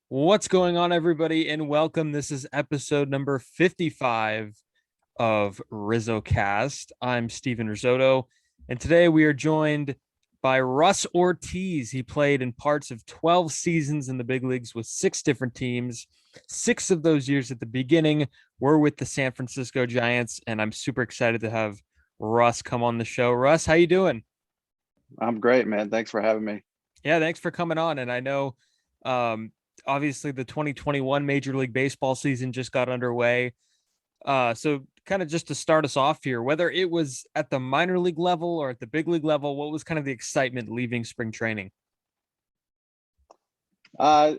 What's going on, everybody, and welcome. This is episode number 55 of RizzoCast. I'm Steven Rissotto, and today we are joined by Russ Ortiz. He played in parts of 12 seasons in the big leagues with six different teams. 6 of those years at the beginning were with the San Francisco Giants, and I'm super excited to have Russ come on the show. Russ, how you doing? I'm great, man. Thanks for having me. Yeah, thanks for coming on. And I know, um, obviously, the 2021 Major League Baseball season just got underway. So, kind of just to start us off here, whether it was at the minor league level or at the big league level, what was kind of the excitement leaving spring training? Uh,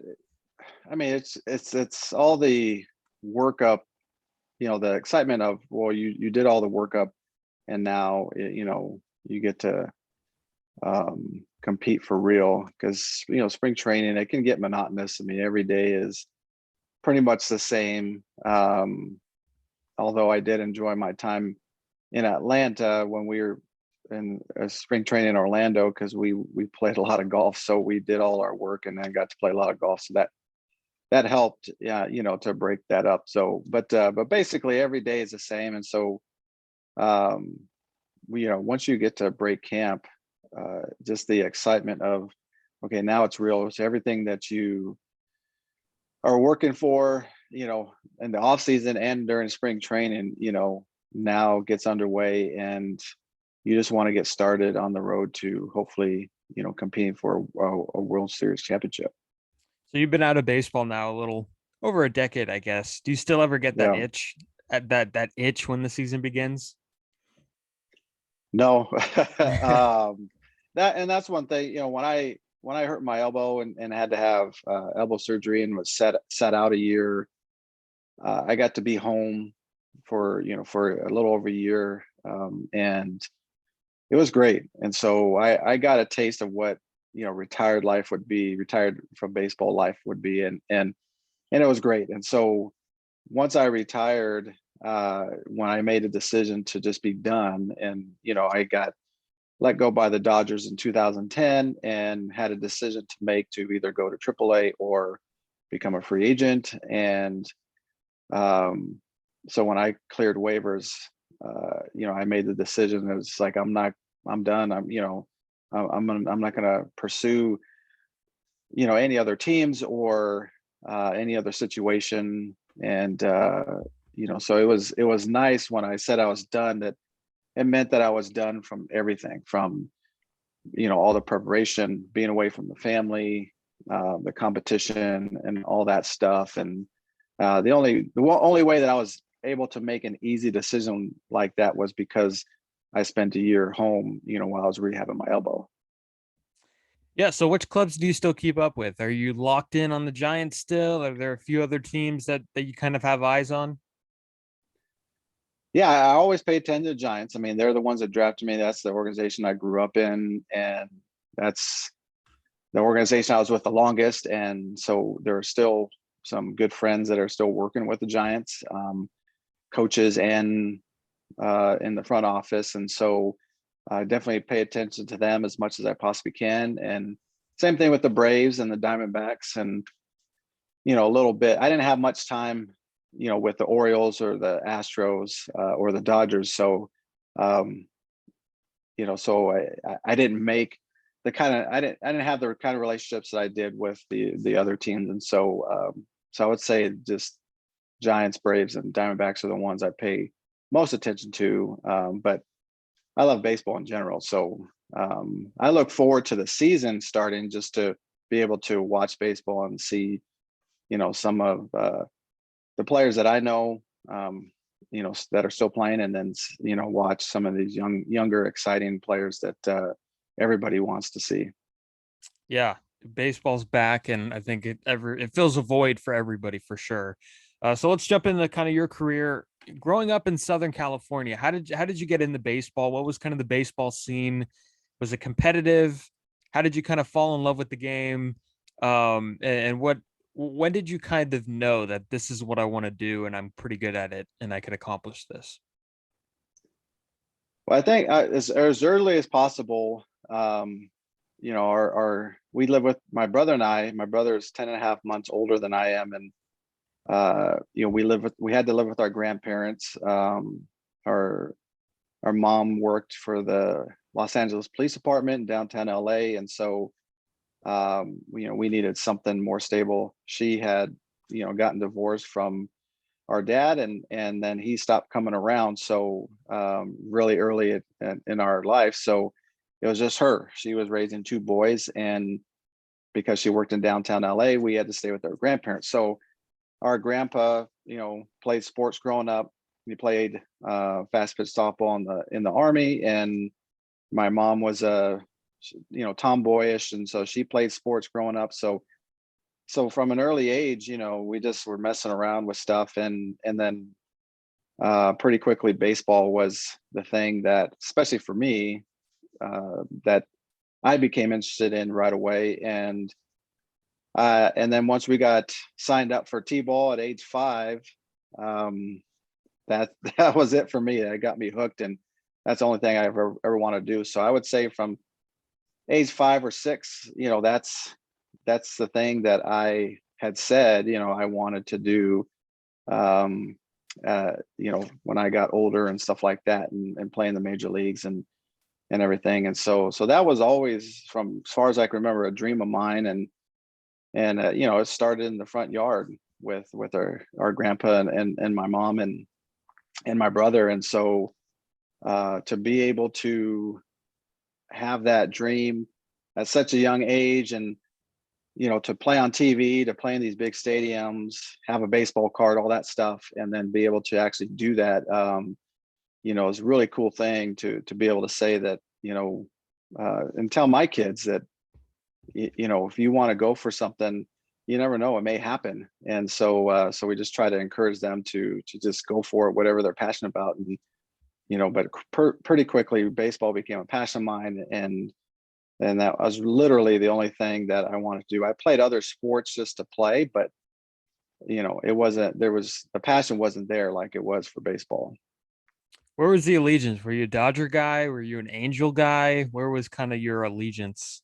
I mean, it's all the workup, the excitement of, well, you did all the workup, and now you get to compete for real because spring training, it can get monotonous. I mean, every day is pretty much the same. Although I did enjoy my time in Atlanta when we were in spring training in Orlando, because we played a lot of golf, so we did all our work and then got to play a lot of golf. So that helped, yeah, to break that up. So, but basically every day is the same, and so um, once you get to break camp, just the excitement of, okay, now it's real. It's everything that you are working for, in the off season and during spring training, now gets underway, and you just want to get started on the road to hopefully, competing for a World Series championship. So, you've been out of baseball now a little over a decade, I guess. Do you still ever get that Yeah, itch at that itch when the season begins? no, that's one thing. When I hurt my elbow and had to have elbow surgery and was set out a year, I got to be home for a little over a year, and it was great. And so I got a taste of what retired life would be, retired from baseball life would be, and it was great. And so once I retired, when I made a decision to just be done, and I got let go by the Dodgers in 2010 and had a decision to make to either go to AAA or become a free agent. And so when I cleared waivers, I made the decision. It was like, I'm done. I'm not going to pursue, any other teams or any other situation. And so it was nice when I said I was done, that it meant that I was done from everything, from all the preparation, being away from the family, the competition, and all that stuff. And the only way that I was able to make an easy decision like that was because I spent a year home, while I was rehabbing my elbow. Yeah. So, which clubs do you still keep up with? Are you locked in on the Giants still? Are there a few other teams that you kind of have eyes on? Yeah, I always pay attention to the Giants. I mean, they're the ones that drafted me. That's the organization I grew up in, and that's the organization I was with the longest. And so there are still some good friends that are still working with the Giants, coaches and in the front office. And so I definitely pay attention to them as much as I possibly can. And same thing with the Braves and the Diamondbacks. And a little bit, I didn't have much time, with the Orioles or the Astros, or the Dodgers. So um, so I didn't make the kind of, I didn't have the kind of relationships that I did with the other teams. And so I would say just Giants, Braves, and Diamondbacks are the ones I pay most attention to. But I love baseball in general. So I look forward to the season starting, just to be able to watch baseball and see, some of the players that I know, that are still playing, and then, watch some of these younger, exciting players that everybody wants to see. Yeah, baseball's back, and I think it fills a void for everybody for sure. So let's jump into kind of your career growing up in Southern California. How did you get into baseball? What was kind of the baseball scene? Was it competitive? How did you kind of fall in love with the game? And what when did you kind of know that this is what I want to do and I'm pretty good at it and I could accomplish this? Well, I think as early as possible. we live with my brother and I. My brother is 10 and a half months older than I am. And, we had to live with our grandparents. Our, our mom worked for the Los Angeles Police Department in downtown LA. And so, we needed something more stable. She had, gotten divorced from our dad, and then he stopped coming around. So really early in our life. So it was just her. She was raising two boys, and because she worked in downtown LA, we had to stay with our grandparents. So our grandpa, played sports growing up. He played fast pitch softball in the Army, and my mom was tomboyish, and so she played sports growing up. So from an early age, we just were messing around with stuff, and then pretty quickly baseball was the thing that, especially for me, that I became interested in right away. And then once we got signed up for T-ball at age 5, that was it for me. That got me hooked, and that's the only thing I ever want to do. So I would say from age 5 or 6, that's the thing that I had said, I wanted to do, when I got older and stuff like that, and play in the major leagues and everything. And so that was always, from as far as I can remember, a dream of mine. And it started in the front yard with our grandpa and my mom and my brother. And so to be able to have that dream at such a young age, and to play on TV, to play in these big stadiums, have a baseball card, all that stuff, and then be able to actually do that, is a really cool thing to be able to say that, and tell my kids that, if you want to go for something, you never know, it may happen. And so we just try to encourage them to just go for it, whatever they're passionate about. And, but pretty quickly, baseball became a passion of mine. And that was literally the only thing that I wanted to do. I played other sports just to play, but the passion wasn't there like it was for baseball. Where was the allegiance? Were you a Dodger guy? Were you an Angel guy? Where was kind of your allegiance?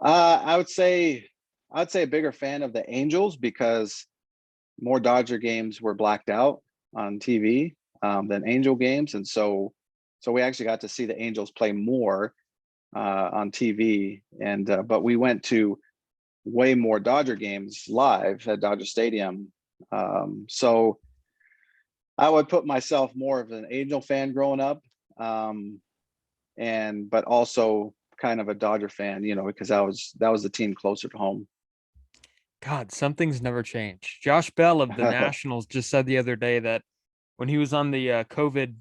I would say a bigger fan of the Angels, because more Dodger games were blacked out on TV than Angel games. And so we actually got to see the Angels play more on TV, and but we went to way more Dodger games live at Dodger Stadium. So I would put myself more of an Angel fan growing up, but also kind of a Dodger fan, because that was the team closer to home. God, some things never change. Josh Bell of the Nationals just said the other day that when he was on the COVID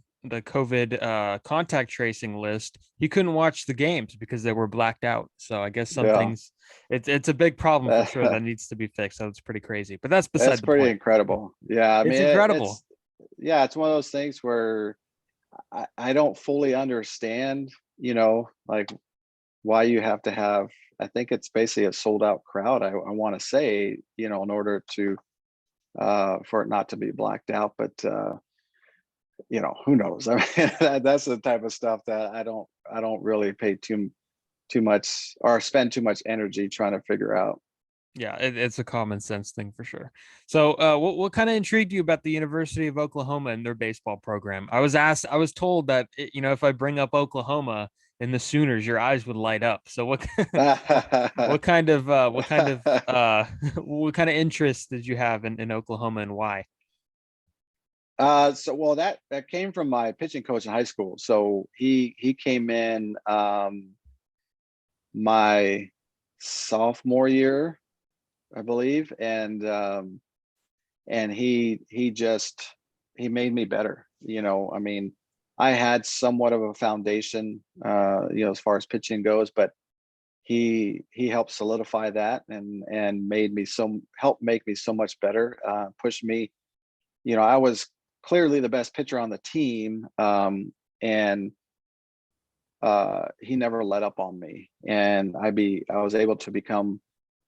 contact tracing list, he couldn't watch the games because they were blacked out. So I guess some things, it's a big problem for sure that needs to be fixed. So it's pretty crazy, but that's beside that's the pretty point. incredible. Yeah, I mean, it's incredible. It's one of those things where I don't fully understand, like why you have to have. I think it's basically a sold out crowd. I want to say, in order to for it not to be blacked out, but who knows? I mean, that's the type of stuff that I don't really pay too much or spend too much energy trying to figure out. Yeah, it's a common sense thing for sure. So, what kind of intrigued you about the University of Oklahoma and their baseball program? I was told that if I bring up Oklahoma and the Sooners, your eyes would light up. So, what kind of what kind of interest did you have in Oklahoma, and why? That came from my pitching coach in high school. So he came in my sophomore year, I believe, and he made me better. I mean, I had somewhat of a foundation, as far as pitching goes, but he helped solidify that and helped make me so much better. Pushed me. I was clearly the best pitcher on the team, and he never let up on me, and I was able to become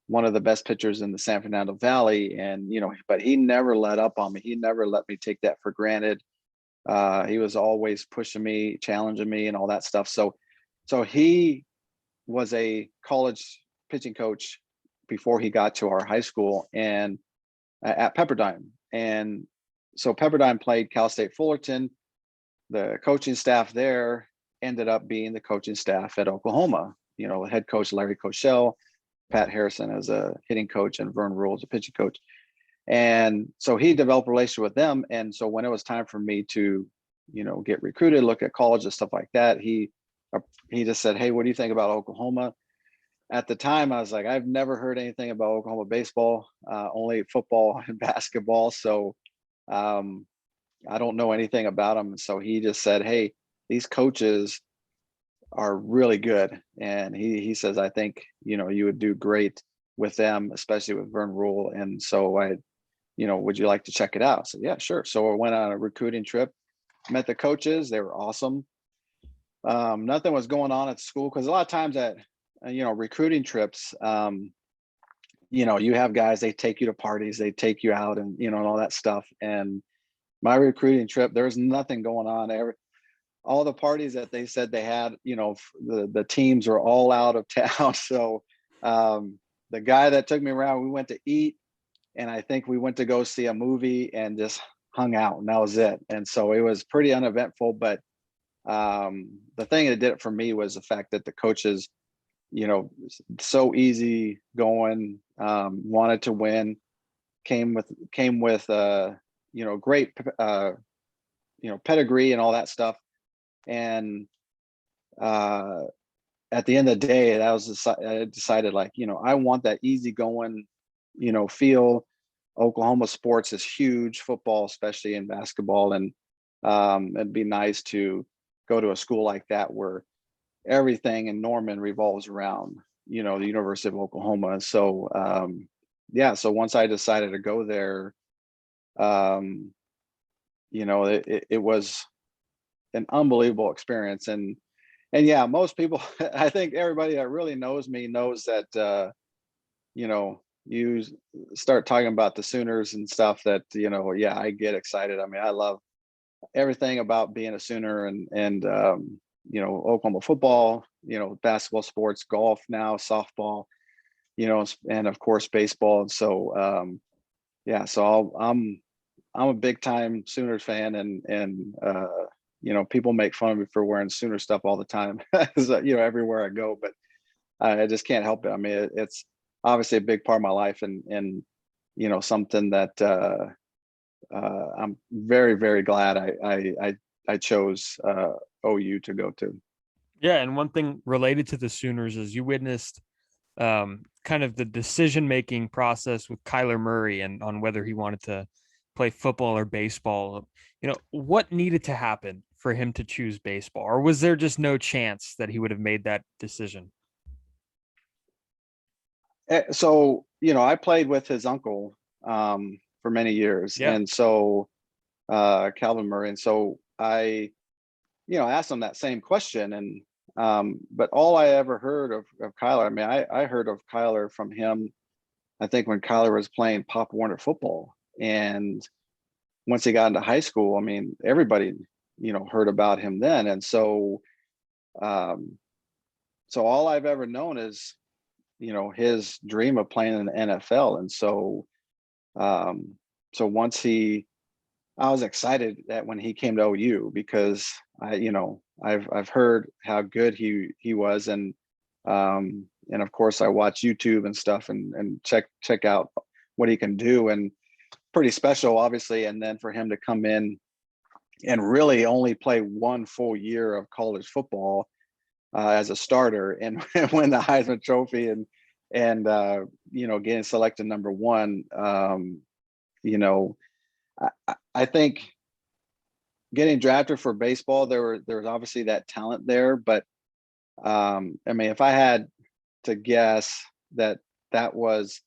one of the best pitchers in the San Fernando Valley. And but he never let up on me. He never let me take that for granted. He was always pushing me, challenging me, and all that stuff. So he was a college pitching coach before he got to our high school and at Pepperdine. And so Pepperdine played Cal State Fullerton. The coaching staff there ended up being the coaching staff at Oklahoma. Head coach Larry Koshel, Pat Harrison as a hitting coach, and Vern Rule as a pitching coach. And so he developed a relationship with them. And so when it was time for me to, get recruited, look at college and stuff like that, he just said, "Hey, what do you think about Oklahoma?" At the time, I was like, I've never heard anything about Oklahoma baseball, only football and basketball. So I don't know anything about them. So he just said, "Hey, these coaches are really good." And he says, "I think, you would do great with them, especially with Vern Rule." And so would you like to check it out? I said, "Yeah, sure." So I went on a recruiting trip, met the coaches. They were awesome. Nothing was going on at school because a lot of times at, recruiting trips, you have guys, they take you to parties, they take you out and, and all that stuff. And my recruiting trip, there was nothing going on. All the parties that they said they had, the teams were all out of town. So the guy that took me around, we went to eat, and I think we went to go see a movie and just hung out, and that was it. And so it was pretty uneventful. But the thing that did it for me was the fact that the coaches, so easy going, wanted to win, came with great pedigree and all that stuff. And at the end of the day, I decided, like, I want that easy going, feel. Oklahoma sports is huge, football, especially in basketball. And it'd be nice to go to a school like that where everything in Norman revolves around, the University of Oklahoma. So, so once I decided to go there, it was an unbelievable experience. And yeah, most people, I think everybody that really knows me knows that, you start talking about the Sooners and stuff that, I get excited. I mean, I love everything about being a Sooner and Oklahoma football, basketball, sports, golf now, softball, and of course baseball. And so, so I'm a big time Sooners fan, and people make fun of me for wearing Sooner stuff all the time, everywhere I go, but I just can't help it. I mean, it's obviously a big part of my life, and something that I'm very, very glad I chose OU to go to. Yeah, and one thing related to the Sooners is you witnessed kind of the decision-making process with Kyler Murray and on whether he wanted to play football or baseball. What needed to happen for him to choose baseball, or was there just no chance that he would have made that decision? So, I played with his uncle for many years. Yeah. And so Calvin Murray. And so I, asked him that same question. And but all I ever heard of Kyler, I mean, I heard of Kyler from him, I think, when Kyler was playing Pop Warner football. And once he got into high school, I mean, everybody, heard about him then. And so so all I've ever known is, his dream of playing in the NFL. And so so I was excited that when he came to OU, because I've heard how good he was, and of course I watch YouTube and stuff and check out what he can do, and pretty special, obviously. And then for him to come in and really only play one full year of college football as a starter and win the Heisman Trophy and getting selected number one, I think getting drafted for baseball, there was obviously that talent there, but I mean, if I had to guess, that was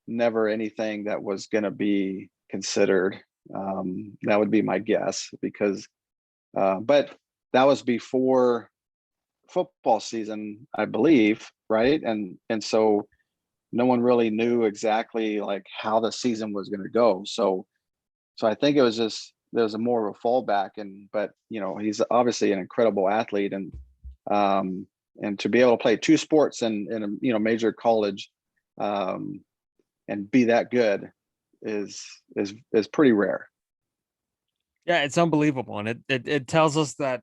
never anything that was going to be considered. That would be my guess, because but that was before football season, I believe, right? And so no one really knew exactly like how the season was going to go. So I think it was just, there's a more of a fallback. But he's obviously an incredible athlete, and to be able to play two sports in a, you know, major college, and be that good is pretty rare. Yeah, it's unbelievable. And it tells us that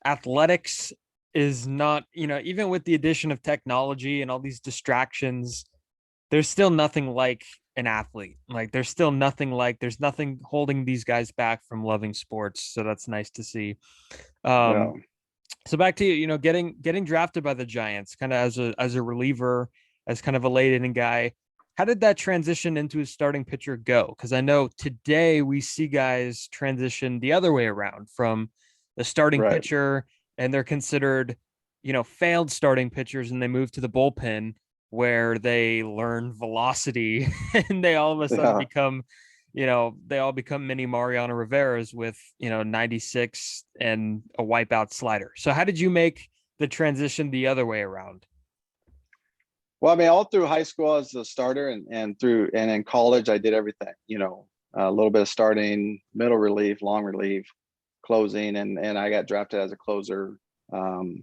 athletics is not, you know, even with the addition of technology and all these distractions, there's still nothing like an athlete. Like there's nothing holding these guys back from loving sports. So that's nice to see. Yeah. So back to you, you know, getting drafted by the Giants kind of as a reliever, as kind of a late inning guy. How did that transition into a starting pitcher go? Because I know today we see guys transition the other way around from the starting Right. pitcher, and they're considered, you know, failed starting pitchers, and they move to the bullpen where they learn velocity and they all of a sudden Yeah. become, you know, they all become mini Mariano Rivera's with, you know, 96 and a wipeout slider. So how did you make the transition the other way around? Well, I mean, all through high school as a starter, and in college, I did everything, you know, a little bit of starting, middle relief, long relief, closing, and I got drafted as a closer, out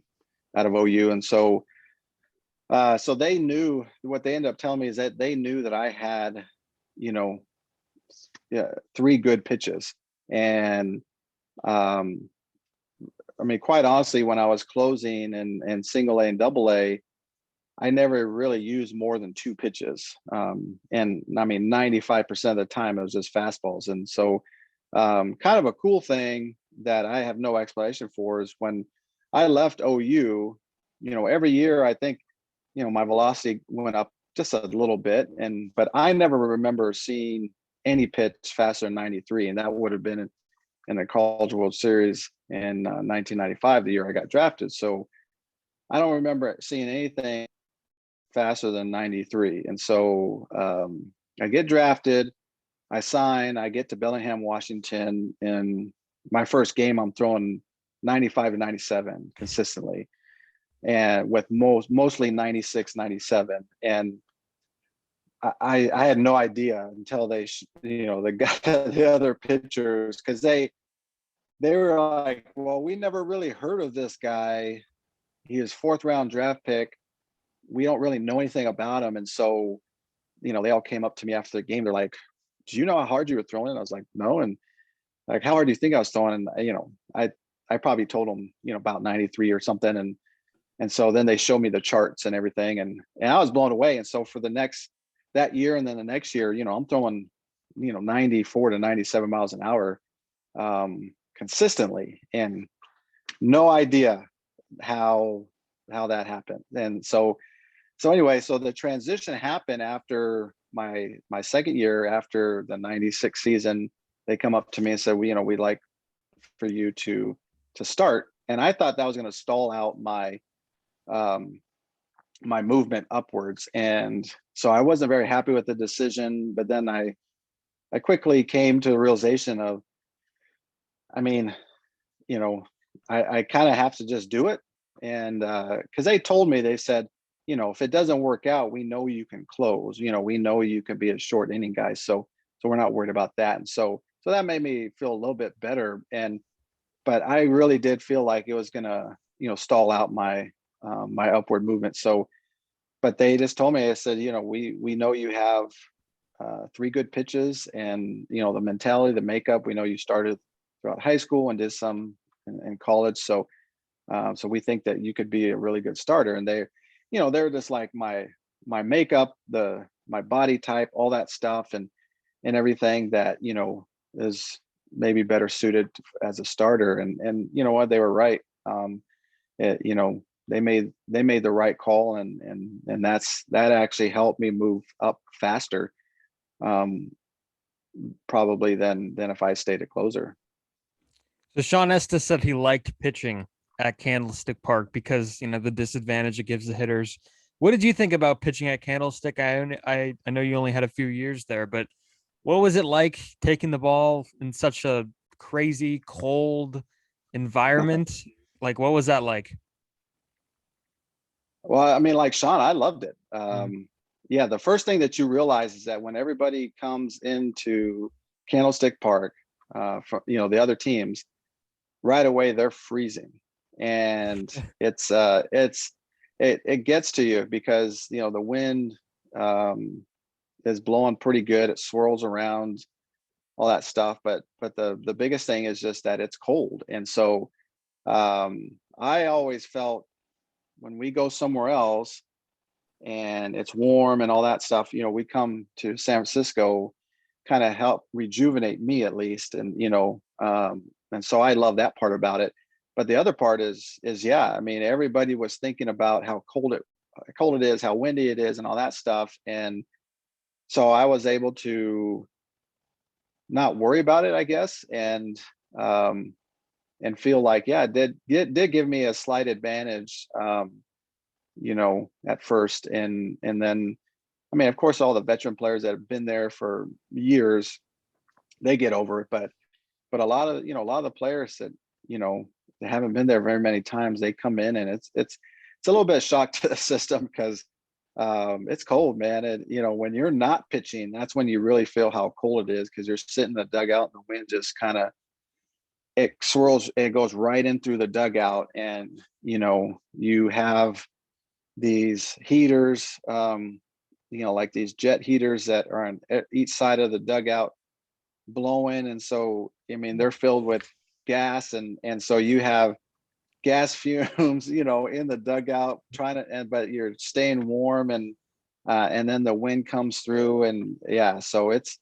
of OU. And so, so they knew, what they ended up telling me is that they knew that I had, you know, yeah, three good pitches. And, I mean, quite honestly, when I was closing and single A and double A, I never really used more than two pitches. And I mean, 95% of the time it was just fastballs. And so, kind of a cool thing that I have no explanation for is when I left OU, you know, every year I think, you know, my velocity went up just a little bit, but I never remember seeing any pitch faster than 93, and that would have been in the College World Series in 1995, the year I got drafted. So I don't remember seeing anything faster than 93. And so, I get drafted, I sign, I get to Bellingham, Washington. In my first game, I'm throwing 95 and 97 consistently, and with mostly 96, 97. And I had no idea until they, you know, the other pitchers, because they were like, well, we never really heard of this guy. He is fourth round draft pick. We don't really know anything about him. And so, you know, they all came up to me after the game. They're like, do you know how hard you were throwing it? I was like, no. And like, how hard do you think I was throwing? And, you know, I probably told them, you know, about 93 or something. And so then they showed me the charts and everything. And I was blown away. And so for that year, and then the next year, you know, I'm throwing, you know, 94 to 97 miles an hour, consistently, and no idea how that happened. And so anyway, so the transition happened after my second year, after the 96 season. They come up to me and said, you know, we'd like for you to start. And I thought that was going to stall out my my movement upwards. And so I wasn't very happy with the decision, but then I quickly came to the realization of, I mean, you know, I kind of have to just do it. And because they told me, they said, you know, if it doesn't work out, we know you can close, you know, we know you can be a short inning guy. So we're not worried about that. And so that made me feel a little bit better. But I really did feel like it was gonna, you know, stall out my my upward movement. So, but they just told me, I said, you know, we know you have three good pitches, and, you know, the mentality, the makeup, we know you started throughout high school and did some in college. So, so we think that you could be a really good starter. And they, you know, they're just like my makeup, my body type, all that stuff, and everything that, you know, is maybe better suited as a starter. And you know what, they were right. You know, they made the right call, and that actually helped me move up faster, probably than if I stayed a closer. So Sean Estes said he liked pitching at Candlestick Park because, you know, the disadvantage it gives the hitters. What did you think about pitching at Candlestick? I know you only had a few years there, but what was it like taking the ball in such a crazy cold environment? Like, what was that like? Well, I mean, like Sean, I loved it. Mm. Yeah, the first thing that you realize is that when everybody comes into Candlestick Park, from, you know, the other teams, right away they're freezing. and it gets to you because, you know, the wind is blowing pretty good. It swirls around, all that stuff. But the biggest thing is just that it's cold. And so I always felt when we go somewhere else and it's warm and all that stuff, you know, we come to San Francisco, kind of help rejuvenate me at least. And, you know, and so I love that part about it. But the other part is yeah, I mean, everybody was thinking about how cold it is, how windy it is, and all that stuff. And so I was able to not worry about it, I guess, and feel like, yeah, it did give me a slight advantage, you know, at first. And then, I mean, of course, all the veteran players that have been there for years, they get over it. But a lot of, you know, a lot of the players that, you know, they haven't been there very many times, they come in and it's a little bit of shock to the system because it's cold, man. And, you know, when you're not pitching, that's when you really feel how cold it is, because you're sitting in the dugout and the wind just kind of, it swirls, it goes right in through the dugout. And, you know, you have these heaters, you know, like these jet heaters that are on each side of the dugout blowing. And so, I mean, they're filled with gas, and so you have gas fumes, you know, in the dugout trying to, but you're staying warm, and then the wind comes through, and yeah, so it's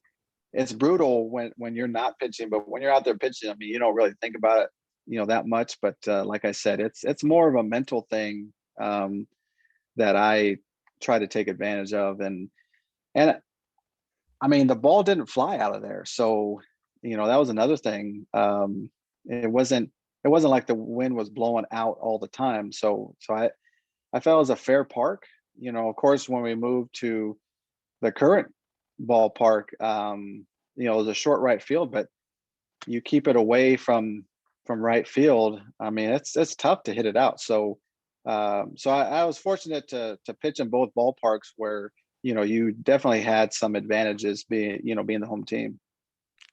brutal when you're not pitching. But when you're out there pitching, I mean, you don't really think about it, you know, that much. But like I said, it's more of a mental thing, that I try to take advantage of. And I mean, the ball didn't fly out of there, so, you know, that was another thing. It wasn't like the wind was blowing out all the time. So I felt it was a fair park. You know, of course, when we moved to the current ballpark, you know, it was a short right field, but you keep it away from right field. I mean, it's tough to hit it out. So so I was fortunate to pitch in both ballparks where, you know, you definitely had some advantages being, you know, being the home team.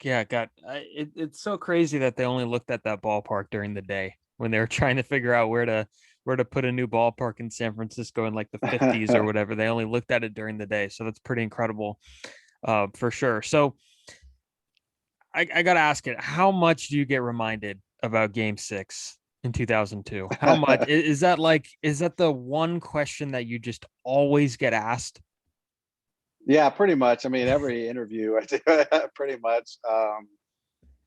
Yeah, it's so crazy that they only looked at that ballpark during the day when they were trying to figure out where to put a new ballpark in San Francisco in like the 50s or whatever. They only looked at it during the day. So that's pretty incredible, for sure. So I gotta ask it, how much do you get reminded about game 6 in 2002? How much is that, like, is that the one question that you just always get asked? Yeah, pretty much. I mean, every interview I do, pretty much.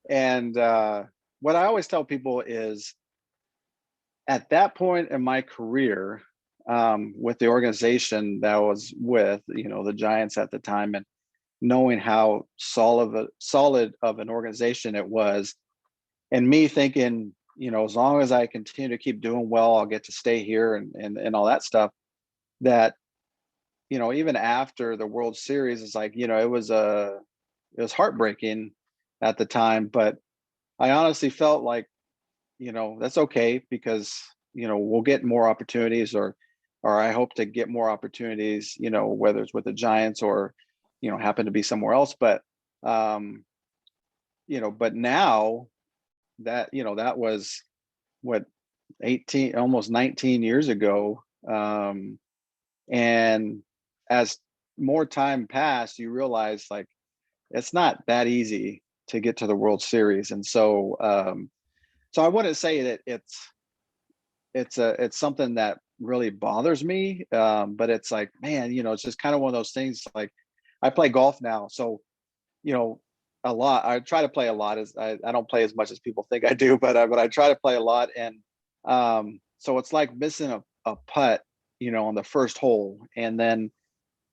And what I always tell people is, at that point in my career, with the organization that I was with, you know, the Giants at the time, and knowing how solid of an organization it was, and me thinking, you know, as long as I continue to keep doing well, I'll get to stay here, and all that stuff. That, you know, even after the World Series, it's like, you know, it was heartbreaking at the time, but I honestly felt like, you know, that's okay, because, you know, we'll get more opportunities, or I hope to get more opportunities, you know, whether it's with the Giants or, you know, happen to be somewhere else. But you know, but now that, you know, that was what, 18, almost 19 years ago. And as more time passed, you realize, like, it's not that easy to get to the World Series. And so so I wouldn't say that it's something that really bothers me. But it's like, man, you know, it's just kind of one of those things. Like, I play golf now, so, you know, a lot. I try to play a lot. As I don't play as much as people think I do, but I try to play a lot. And so it's like missing a putt, you know, on the first hole, and then,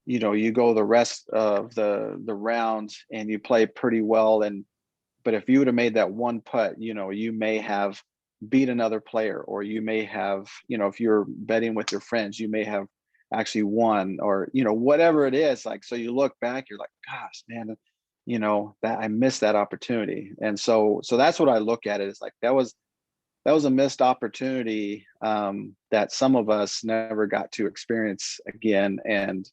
you know, you go the rest of the rounds and you play pretty well. And but if you would have made that one putt, you know, you may have beat another player, or you may have, you know, if you're betting with your friends, you may have actually won, or, you know, whatever it is. Like, so you look back, you're like, gosh, man, you know, that I missed that opportunity. And so that's what I look at it, is like, that was a missed opportunity, that some of us never got to experience again. And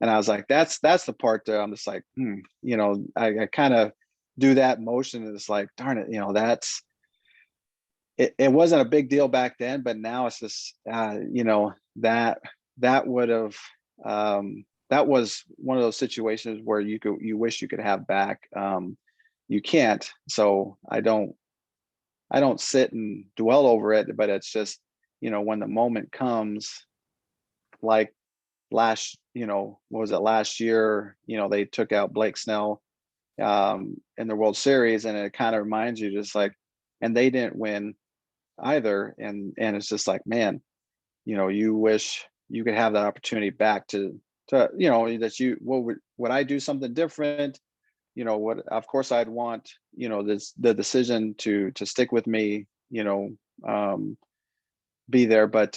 I was like, that's the part that I'm just like, you know, I kind of do that motion, and it's like, darn it, you know, it wasn't a big deal back then, but now it's just, that would have, that was one of those situations where you wish you could have back. You can't. So I don't sit and dwell over it, but it's just, when the moment comes, like what was it last year? They took out Blake Snell in the World Series, and it kind of reminds you just like, and they didn't win either. And it's just like, man, you wish you could have that opportunity back that would I do something different? What, of course I'd want, the decision to stick with me, be there, but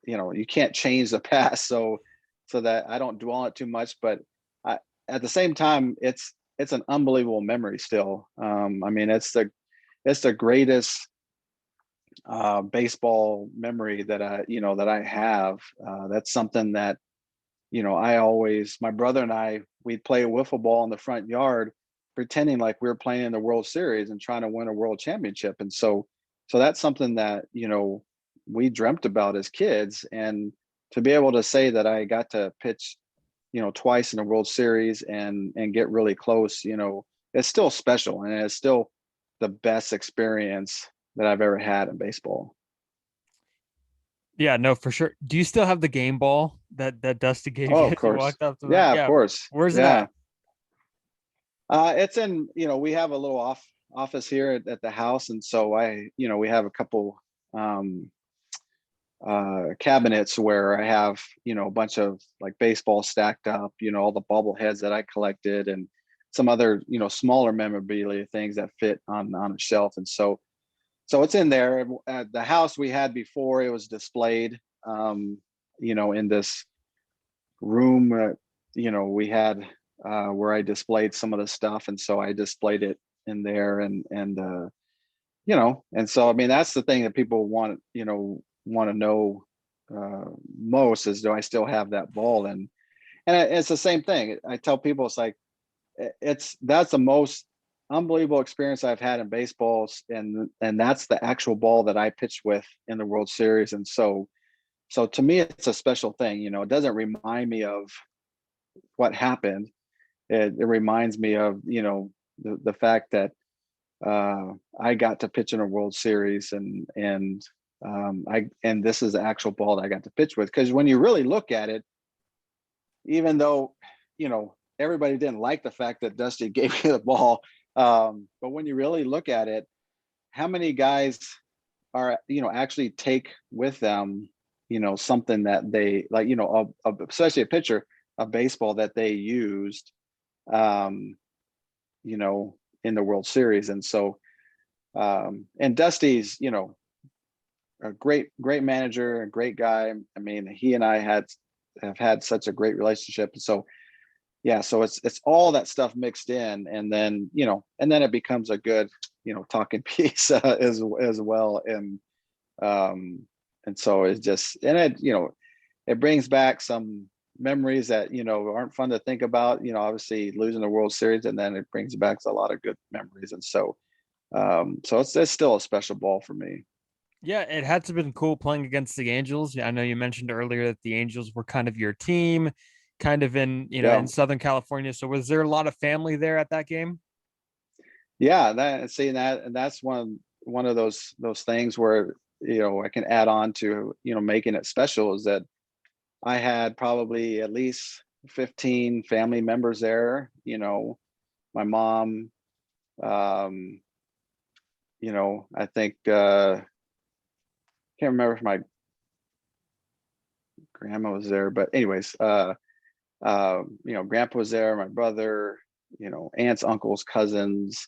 you can't change the past. So that I don't dwell on it too much, but at the same time, it's an unbelievable memory still. I mean, it's the greatest baseball memory that I have. That's something that, my brother and we'd play a wiffle ball in the front yard, pretending like we were playing in the World Series and trying to win a world championship. And so that's something that, we dreamt about as kids. And to be able to say that I got to pitch, twice in the World Series and get really close, it's still special, and it's still the best experience that I've ever had in baseball. Yeah, no, for sure. Do you still have the game ball that Dusty gave Oh, you of as you course. walked up to that? Yeah, of Yeah. course. Where's it Yeah. at? It's in, we have a little office here at the house. And so we have a couple um, cabinets where I have, a bunch of like baseball stacked up, all the bobbleheads that I collected, and some other, smaller memorabilia things that fit on a shelf. And so it's in there. At the house we had before, it was displayed, in this room, we had where I displayed some of the stuff. And so I displayed it in there, and so, I mean, that's the thing that people want to know most is, do I still have that ball? And it's the same thing. I tell people, it's like, that's the most unbelievable experience I've had in baseball. And that's the actual ball that I pitched with in the World Series. And so to me, it's a special thing. It doesn't remind me of what happened. It reminds me of, the fact that I got to pitch in a World Series, and this is the actual ball that I got to pitch with. Because when you really look at it, even though, everybody didn't like the fact that Dusty gave me the ball, but when you really look at it, how many guys are, actually take with them, something that they like, especially a pitcher, a baseball that they used, um, in the World Series. And so, and Dusty's, a great manager, a great guy. I mean, he and I have had such a great relationship. So yeah, so it's all that stuff mixed in, and then, it becomes a good, talking piece as well. And so it's just, and it brings back some memories that, aren't fun to think about, obviously losing the World Series, and then it brings back a lot of good memories. And so it's still a special ball for me. Yeah, it had to have been cool playing against the Angels. I know you mentioned earlier that the Angels were kind of your team, kind of in Yeah. Southern California. So was there a lot of family there at that game? Yeah, seeing that, and that's one of those things where, I can add on to, making it special, is that I had probably at least 15 family members there. My mom, um, I think, can't remember if my grandma was there, but anyways, grandpa was there, my brother, aunts, uncles, cousins,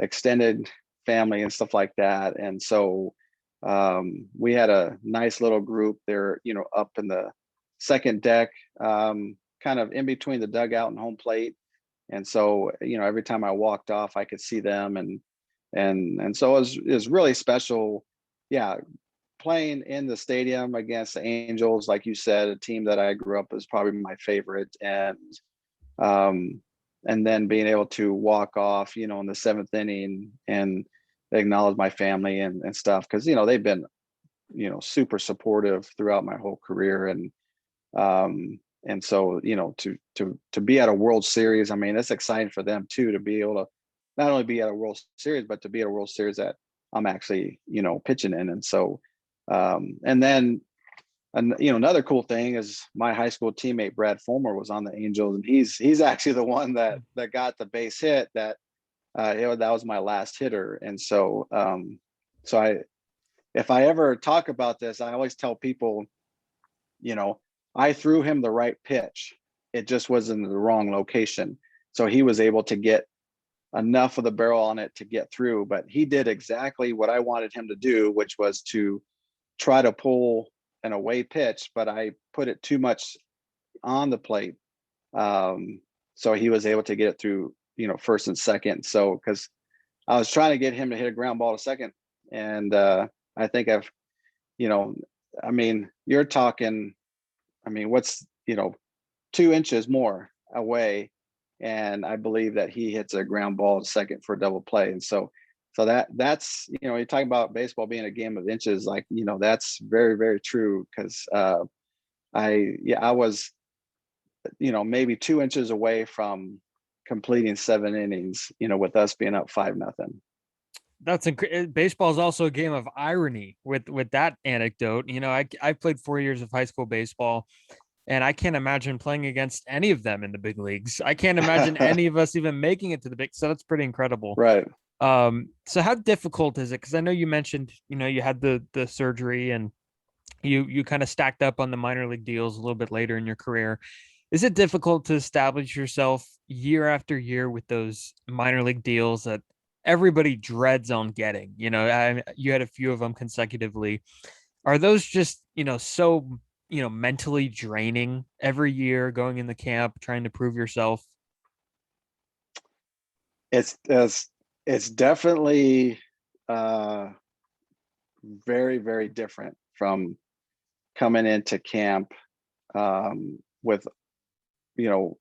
extended family and stuff like that. And so we had a nice little group there, up in the second deck, kind of in between the dugout and home plate. And so, every time I walked off, I could see them, and so it was really special. Yeah, playing in the stadium against the Angels, like you said, a team that I grew up is probably my favorite. Um, and then being able to walk off, in the seventh inning, and acknowledge my family and stuff. Cause, they've been, super supportive throughout my whole career. And so, to be at a World Series, I mean, it's exciting for them too, to be able to not only be at a World Series, but to be at a World Series that I'm actually, pitching in. And so, and then, another cool thing is my high school teammate, Brad Fulmer, was on the Angels, and he's actually the one that got the base hit that, that was my last hitter. And so, if I ever talk about this, I always tell people, I threw him the right pitch. It just was in the wrong location. So he was able to get enough of the barrel on it to get through, but he did exactly what I wanted him to do, which was to try to pull an away pitch, but I put it too much on the plate. So he was able to get it through, first and second. So, cause I was trying to get him to hit a ground ball to second. And, I think I mean, you're talking, what's, 2 inches more away. And I believe that he hits a ground ball to second for a double play. And so that's, you're talking about baseball being a game of inches, like, that's very, very true. Cause, I was, maybe 2 inches away from completing 7 innings, with us being up 5-0. That's baseball is also a game of irony with that anecdote. I played 4 years of high school baseball, and I can't imagine playing against any of them in the big leagues. I can't imagine any of us even making it to the big. So that's pretty incredible. Right. So how difficult is it? Because I know you mentioned, you had the surgery, and you kind of stacked up on the minor league deals a little bit later in your career. Is it difficult to establish yourself year after year with those minor league deals that everybody dreads on getting? You had a few of them consecutively. Are those just, so, mentally draining every year, going in the camp, trying to prove yourself? It's definitely very, very different from coming into camp with,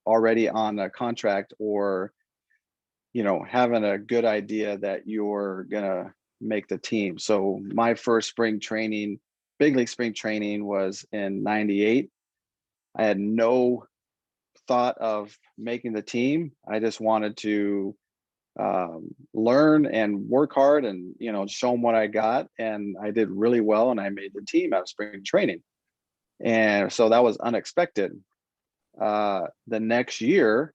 already on a contract, or, having a good idea that you're gonna make the team. So my first spring training, big league spring training, was in '98. I had no thought of making the team. I just wanted to learn and work hard and, show them what I got. And I did really well, and I made the team out of spring training. And so that was unexpected. The next year,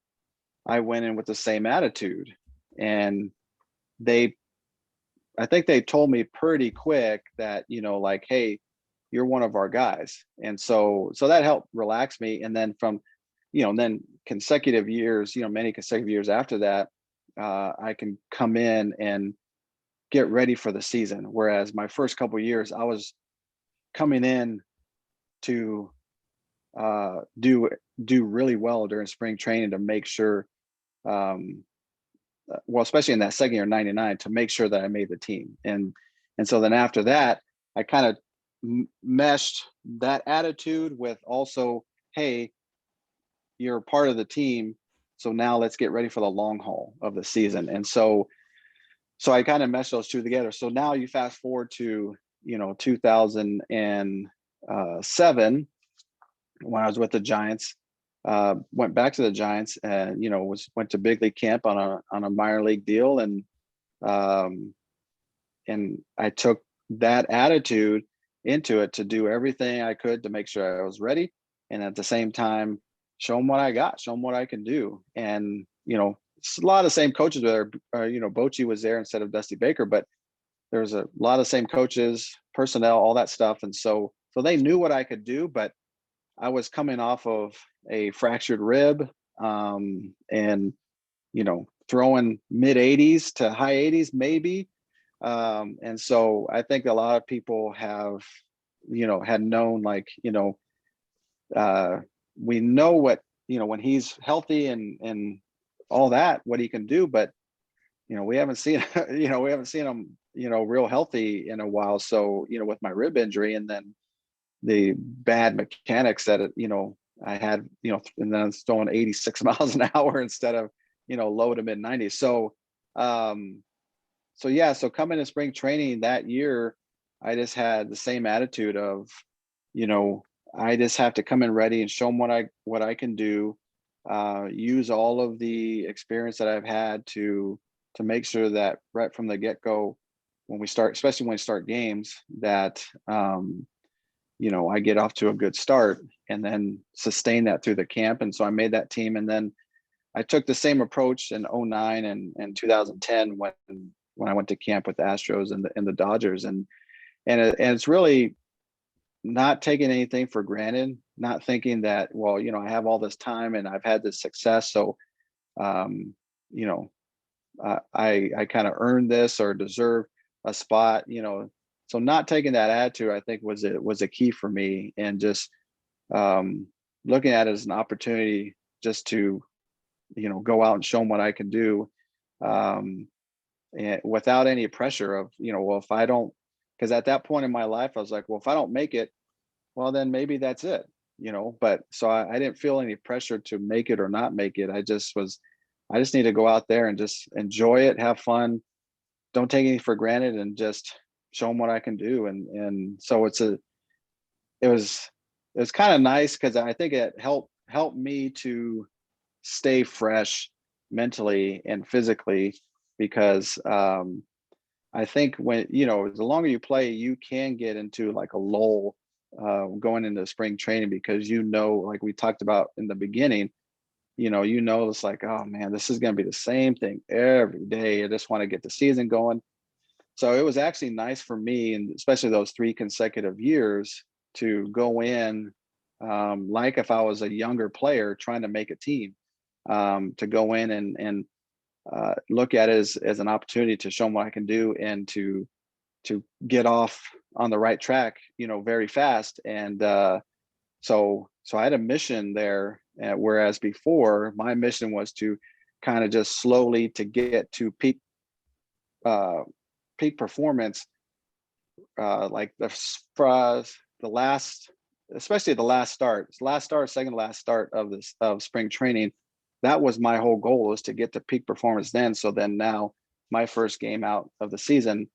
I went in with the same attitude, and I think they told me pretty quick that, like, hey, you're one of our guys. And so that helped relax me. And then from, then consecutive years, many consecutive years after that, I can come in and get ready for the season. Whereas my first couple of years, I was coming in to do really well during spring training to make sure, well, especially in that second year, '99, to make sure that I made the team. And so then after that, I kind of meshed that attitude with also, hey, you're part of the team, so now let's get ready for the long haul of the season. And so I kind of meshed those two together. So now you fast forward to 2007, when I was with the Giants. Went back to the Giants, and went to big league camp on a minor league deal, and I took that attitude into it to do everything I could to make sure I was ready, and at the same time show them what I got, show them what I can do. And it's a lot of the same coaches there. Bochy was there instead of Dusty Baker, but there's a lot of the same coaches, personnel, all that stuff, and so they knew what I could do. But I was coming off of a fractured rib, and throwing mid 80s to high 80s maybe, and so I think a lot of people have had known, like, we know what, when he's healthy and all that, what he can do, but we haven't seen him real healthy in a while. So with my rib injury, and then the bad mechanics that I had, and then it's throwing 86 miles an hour instead of low to mid 90s. So yeah, so coming to spring training that year, I just had the same attitude of, you know, I just have to come in ready and show them what I can do. Use all of the experience that I've had to make sure that right from the get go, when we start, especially when we start games, that I get off to a good start and then sustain that through the camp. And so I made that team, and then I took the same approach in '09 and 2010 when I went to camp with the Astros and the Dodgers, and it's really not taking anything for granted, not thinking that, well, I have all this time and I've had this success, so um, you know, I kind of earned this or deserve a spot, So not taking that attitude, I think, was a key for me, and just looking at it as an opportunity just to, go out and show them what I can do, and without any pressure of, well, if I don't, because at that point in my life, I was like, well, if I don't make it, well, then maybe that's it, But so I didn't feel any pressure to make it or not make it. I just need to go out there and just enjoy it, have fun, don't take anything for granted, and just show them what I can do. And so it was kind of nice, because I think it helped me to stay fresh mentally and physically, because I think when, the longer you play, you can get into like a lull going into spring training, because, like we talked about in the beginning, it's like, oh man, this is going to be the same thing every day. I just want to get the season going. So it was actually nice for me, and especially those 3 consecutive years, to go in like if I was a younger player trying to make a team, to go in and look at it as an opportunity to show them what I can do, and to get off on the right track, very fast. And so I had a mission there, whereas before my mission was to kind of just slowly to get to peak performance, like the last, especially the last start, second last start of spring training. That was my whole goal, was to get to peak performance then. So then now my first game out of the season,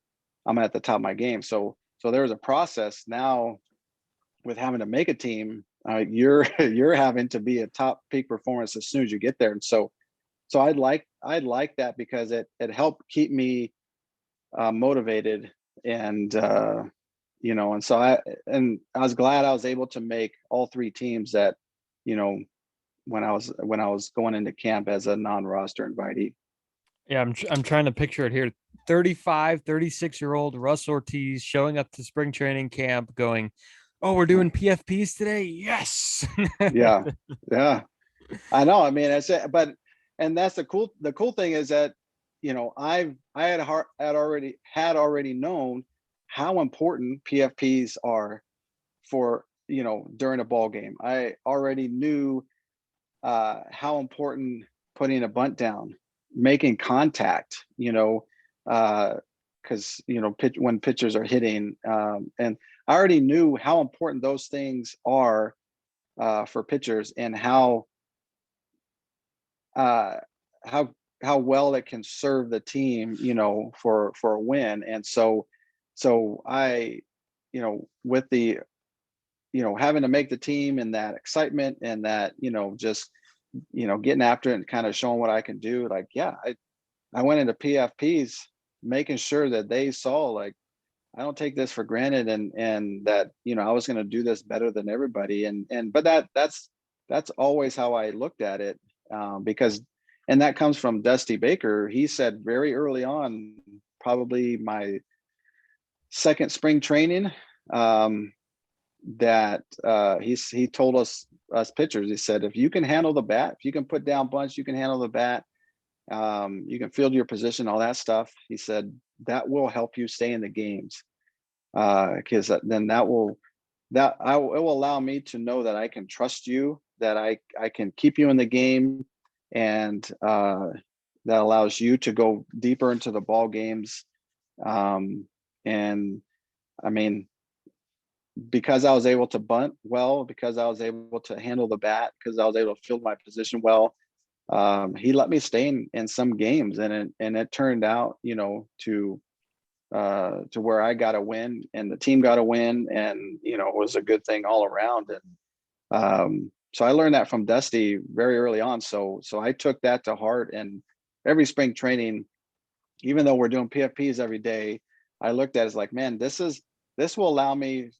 I'm at the top of my game. So there was a process now with having to make a team. You're having to be at top peak performance as soon as you get there. And so I'd like that, because it helped keep me motivated, and and so I was glad I was able to make all 3 teams that, when I was going into camp as a non-roster invitee. Yeah, I'm trying to picture it here. 35, 36-year-old Russ Ortiz showing up to spring training camp going, "Oh, we're doing PFPs today." Yes. Yeah. Yeah. I know. I mean, and that's the cool thing is that, I had already known how important PFPs are for, during a ball game. I already knew how important putting a bunt down, making contact, because when pitchers are hitting, and I already knew how important those things are for pitchers, and uh, how well it can serve the team, for a win. And so I, with the, having to make the team, and that excitement, and that, just, getting after it and kind of showing what I can do. Like, yeah, I went into PFPs making sure that they saw, like, I don't take this for granted, and that, I was going to do this better than everybody. But that's always how I looked at it, because, and that comes from Dusty Baker. He said very early on, probably my second spring training, that he told us pitchers, he said, if you can handle the bat, if you can put down bunts, you can handle the bat, you can field your position, all that stuff. He said that will help you stay in the games, because then it will allow me to know that I can trust you, that I can keep you in the game, and that allows you to go deeper into the ball games. And I mean, because I was able to bunt well, because I was able to handle the bat, because I was able to field my position well, he let me stay in some games, and it turned out, to where I got a win and the team got a win, and it was a good thing all around. And so I learned that from Dusty very early on. So I took that to heart, and every spring training, even though we're doing PFPs every day, I looked at it as like, man, this will allow me,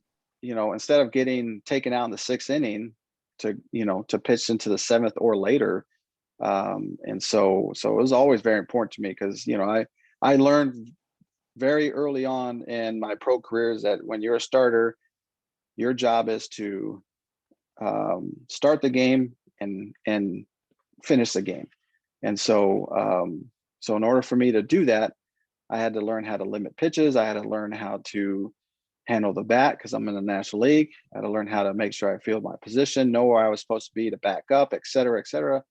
instead of getting taken out in the 6th inning to pitch into the 7th or later. And so it was always very important to me, because, I learned very early on in my pro career is that when you're a starter, your job is to start the game and finish the game. And so in order for me to do that, I had to learn how to limit pitches. I had to learn how to handle the bat, because I'm in the National League. I had to learn how to make sure I field my position, know where I was supposed to be to back up, et cetera, et cetera.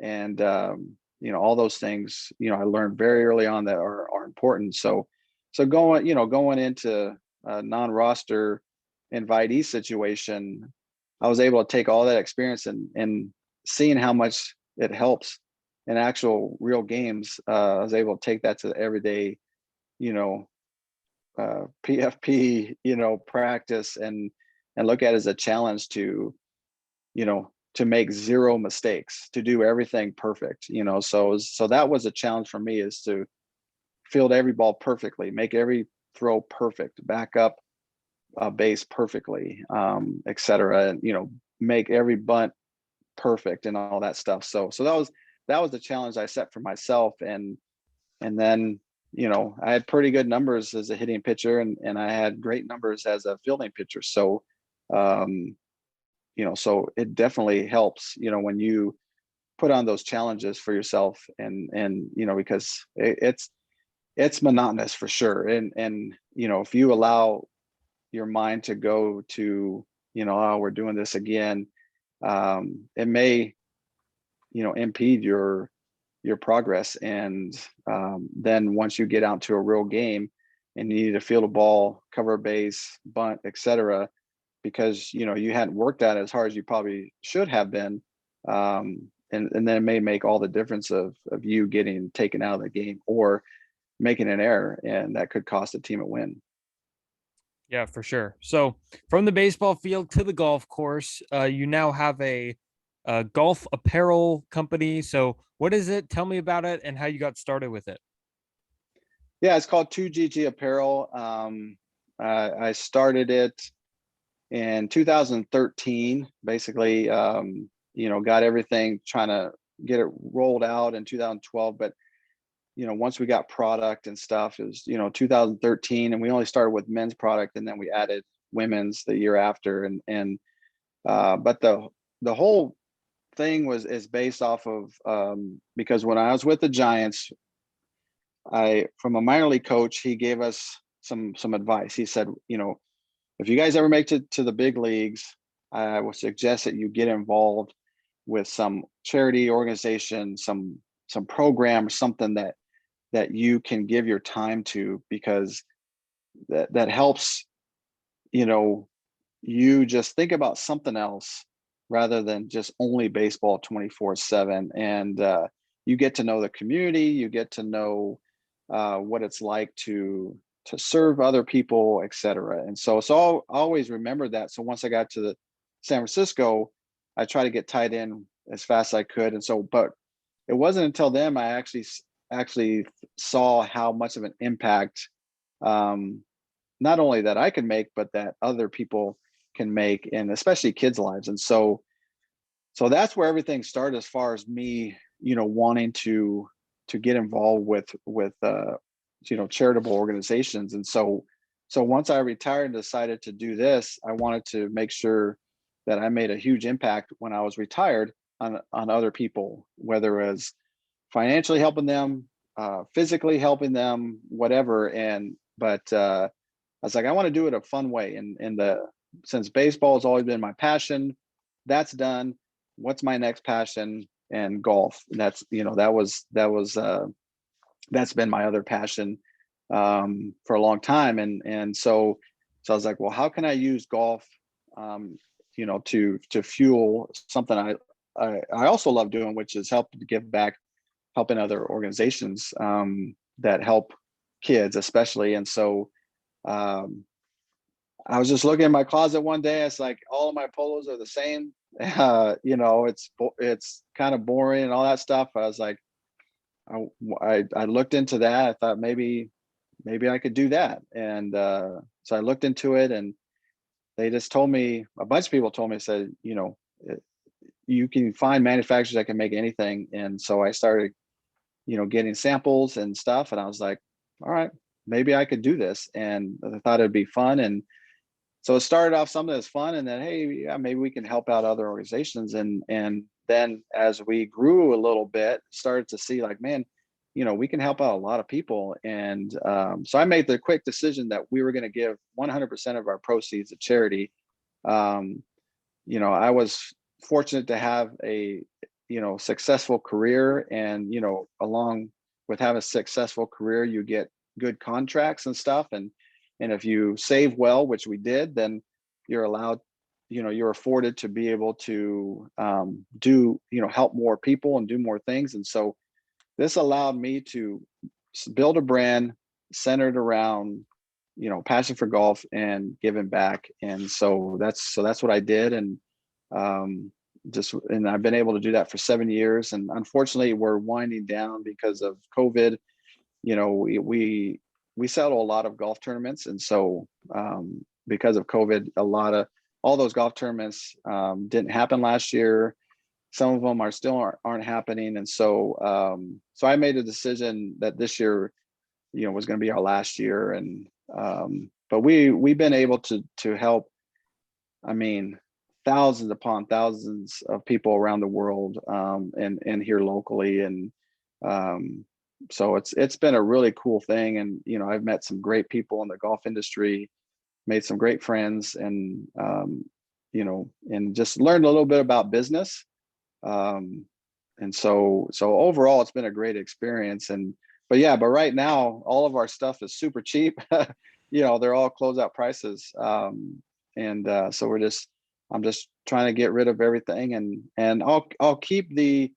And all those things, I learned very early on that are important. So going into a non-roster invitee situation, I was able to take all that experience and seeing how much it helps in actual real games. I was able to take that to the everyday, PFP, practice, and look at it as a challenge to, to make 0 mistakes, to do everything perfect. So that was a challenge for me, is to field every ball perfectly, make every throw perfect, back up a base perfectly, et cetera, and make every bunt perfect and all that stuff. So that was the challenge I set for myself, and then I had pretty good numbers as a hitting pitcher, and I had great numbers as a fielding pitcher. So so it definitely helps, when you put on those challenges for yourself, and because it's monotonous for sure. And if you allow your mind to go to, oh, we're doing this again, it may, impede your progress. And then once you get out to a real game and you need to field a ball, cover a base, bunt, etc., because you hadn't worked at it as hard as you probably should have been, and then it may make all the difference of you getting taken out of the game or making an error, and that could cost the team a win. Yeah, for sure. So from the baseball field to the golf course, you now have a golf apparel company. So what is it? Tell me about it and how you got started with it. Yeah, it's called 2GG Apparel. I started it in 2013, basically, got everything, trying to get it rolled out in 2012. But, once we got product and stuff, it was, 2013, and we only started with men's product, and then we added women's the year after. But the whole thing is based off of, because when I was with the Giants, from a minor league coach, he gave us some advice. He said, if you guys ever make it to the big leagues, I would suggest that you get involved with some charity organization, some program, or something that you can give your time to, because that helps, you just think about something else rather than just only baseball 24/7. And you get to know the community, you get to know what it's like to serve other people, etc. And so I always remember that. So once I got to the San Francisco, I tried to get tied in as fast as I could. And so, but it wasn't until then I actually saw how much of an impact, not only that I could make, but that other people can make, and especially kids' lives. And so that's where everything started, as far as me, wanting to get involved with charitable organizations. And so once I retired and decided to do this, I wanted to make sure that I made a huge impact when I was retired on other people, whether it was financially helping them, physically helping them, whatever. But I was like, I want to do it a fun way. And since baseball has always been my passion, that's done. What's my next passion? And golf. And that's, that's been my other passion for a long time. And so I was like, well, how can I use golf, to fuel something I also love doing, which is help to give back, helping other organizations that help kids, especially. And so I was just looking in my closet one day. It's like all of my polos are the same. It's kind of boring and all that stuff. I was like, I looked into that. I thought maybe I could do that. And so I looked into it, and they just told me, a bunch of people told me, said, you can find manufacturers that can make anything. And so I started, getting samples and stuff. And I was like, all right, maybe I could do this. And I thought it'd be fun. And so it started off something that's fun, and then, hey, yeah, maybe we can help out other organizations. And then as we grew a little bit, started to see like, man, we can help out a lot of people. And so I made the quick decision that we were going to give 100% of our proceeds to charity. I was fortunate to have a successful career, and along with having a successful career, you get good contracts and stuff. And if you save well, which we did, then you're allowed, you're afforded to be able to do, help more people and do more things. And so this allowed me to build a brand centered around, passion for golf and giving back. And so that's what I did. And and I've been able to do that for 7 years. And unfortunately, we're winding down because of COVID. We settle a lot of golf tournaments. And so because of COVID, all those golf tournaments didn't happen last year. Some of them aren't happening. And so so I made a decision that this year, was going to be our last year. And but we've been able to help, thousands upon thousands of people around the world, and here locally. And so it's been a really cool thing. And I've met some great people in the golf industry, made some great friends, and and just learned a little bit about business. And so overall, it's been a great experience. But right now, all of our stuff is super cheap. They're all closeout prices. So I'm just trying to get rid of everything, and I'll keep the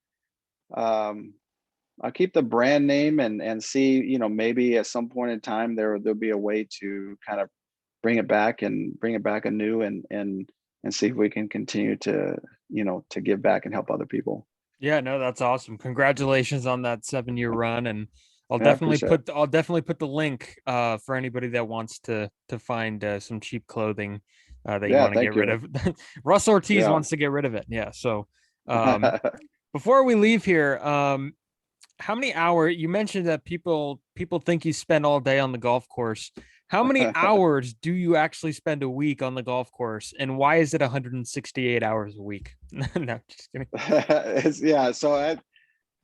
brand name, and see, maybe at some point in time there'll be a way to kind of bring it back anew, and see if we can continue to give back and help other people. Yeah, no, that's awesome. Congratulations on that 7-year run. And I'll Yeah, I definitely appreciate it. I'll definitely put the link for anybody that wants to find some cheap clothing that you Yeah, want to thank get rid you. of. Russ Ortiz Yeah. wants to get rid of it. Yeah. So before we leave here, how many hours, you mentioned that people think you spend all day on the golf course. How many hours do you actually spend a week on the golf course, and why is it 168 hours a week? No, just kidding.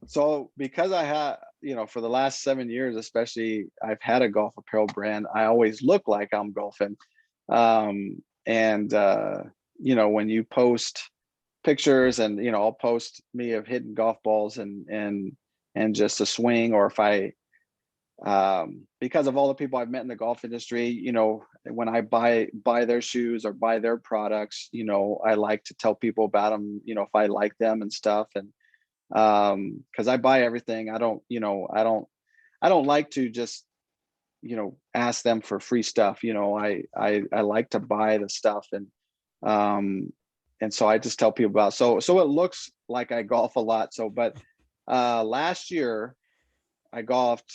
So because I had, for the last 7 years, especially, I've had a golf apparel brand. I always look like I'm golfing. And when you post pictures, and I'll post me of hitting golf balls and just a swing, or if I because of all the people I've met in the golf industry, when I buy their shoes or buy their products, I like to tell people about them, if I like them and stuff. And because I buy everything, I don't like to just ask them for free stuff. I like to buy the stuff, and so I just tell people about it. So it looks like I golf a lot. But last year I golfed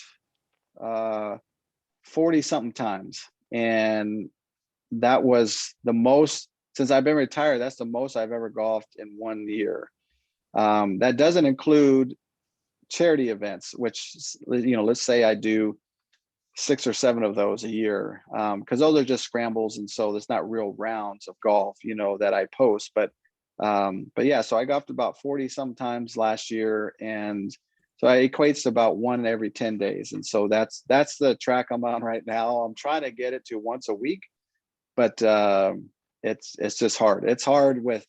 40 something times, and that was the most since I've been retired. That's the most I've ever golfed in 1 year. That doesn't include charity events, which, let's say I do 6 or 7 of those a year, because those are just scrambles, and so there's not real rounds of golf, that I post. But yeah, so I golfed about 40 sometimes last year, and so it equates to about 1 every 10 days. And so that's the track I'm on right now. I'm trying to get it to once a week, but it's just hard. It's hard with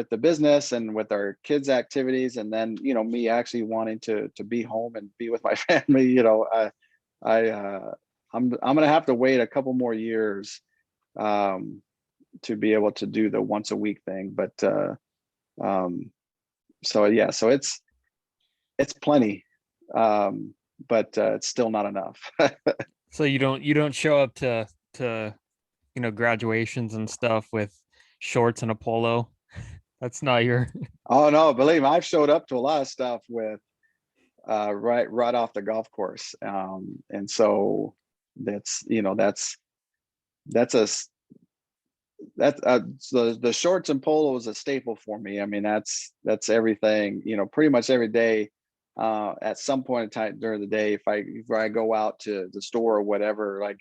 the business and with our kids' activities, and then me actually wanting to be home and be with my family. I'm gonna have to wait a couple more years to be able to do the once a week thing. But so yeah, so it's plenty, but it's still not enough. So you don't show up to graduations and stuff with shorts and a polo. That's not your. Oh no, believe me, I've showed up to a lot of stuff with right off the golf course, and so that's a that the shorts and polo is a staple for me. I mean, that's everything, pretty much every day. At some point in time during the day, if I go out to the store or whatever, like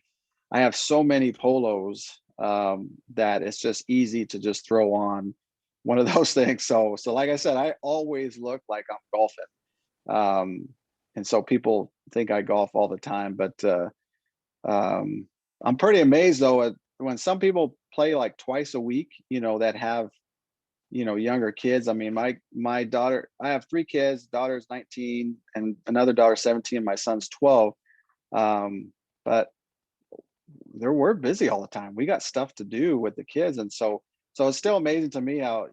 I have so many polos, that it's just easy to just throw on one of those things. So like I said, I always look like I'm golfing. And so people think I golf all the time, but I'm pretty amazed though at when some people play like twice a week, that have, younger kids. I mean, my daughter, I have 3 kids, daughter's 19 and another daughter 17, my son's 12. But we're busy all the time. We got stuff to do with the kids. And so it's still amazing to me how,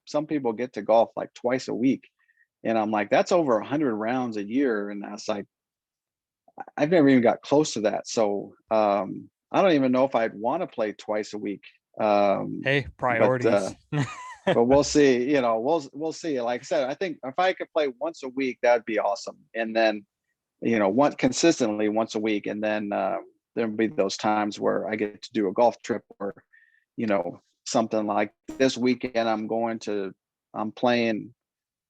some people get to golf like twice a week. And I'm like, that's over 100 rounds a year. And I was like, I've never even got close to that. So I don't even know if I'd want to play twice a week. Hey, priorities. But we'll see. We'll see. Like I said, I think if I could play once a week, that'd be awesome. And then, consistently once a week, and then there'll be those times where I get to do a golf trip or, something like this weekend. I'm playing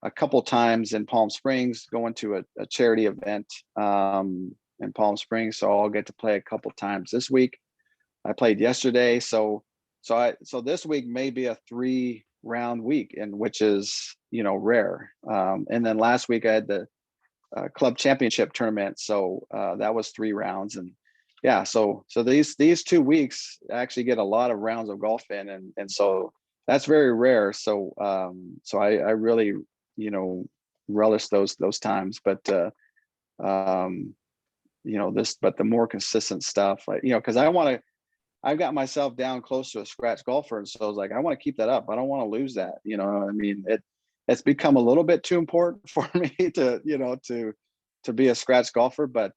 a couple times in Palm Springs, going to a charity event in Palm Springs. So I'll get to play a couple times this week. I played yesterday. So this week may be a 3-round week, and which is, rare. And then last week I had the club championship tournament. So that was 3 rounds. And yeah, so these 2 weeks I actually get a lot of rounds of golf in. And so that's very rare. So I really, relish those times, but but the more consistent stuff, like, because I've got myself down close to a scratch golfer. And so I was like, I want to keep that up. I don't want to lose that. I mean, it's become a little bit too important for me to, to be a scratch golfer, but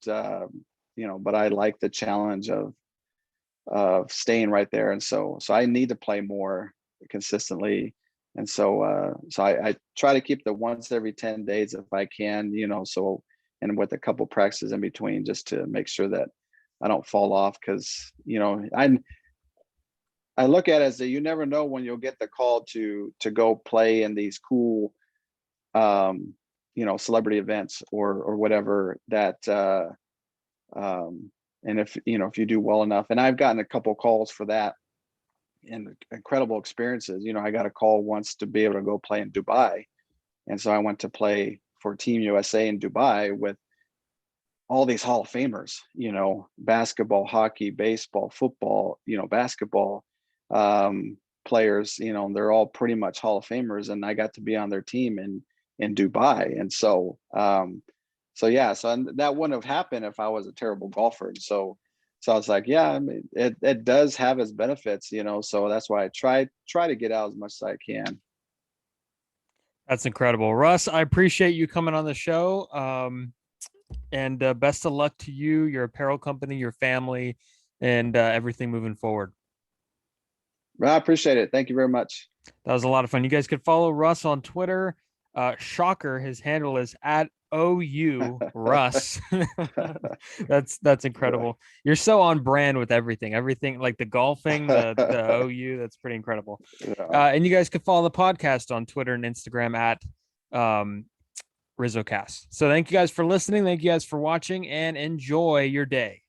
but I like the challenge of staying right there. And so I need to play more consistently. And so I try to keep the once every 10 days if I can, and with a couple practices in between, just to make sure that I don't fall off. Cause I look at it as that you never know when you'll get the call to go play in these cool, celebrity events or whatever that, and if you do well enough, and I've gotten a couple calls for that and incredible experiences. I got a call once to be able to go play in Dubai. And so I went to play for Team USA in Dubai with all these Hall of Famers, basketball, hockey, baseball, football, basketball players, they're all pretty much Hall of Famers. And I got to be on their team in Dubai. And so, yeah, so that wouldn't have happened if I was a terrible golfer. And so I was like, yeah, I mean, it does have its benefits, so that's why I try to get out as much as I can. That's incredible. Russ, I appreciate you coming on the show. And best of luck to you, your apparel company, your family, and everything moving forward. I appreciate it. Thank you very much. That was a lot of fun. You guys could follow Russ on Twitter. Shocker, his handle is at OU Russ. That's incredible. You're so on brand with everything like the golfing, the OU. That's pretty incredible. Yeah. And you guys could follow the podcast on Twitter and Instagram at RizzoCast. So thank you guys for listening. Thank you guys for watching, and enjoy your day.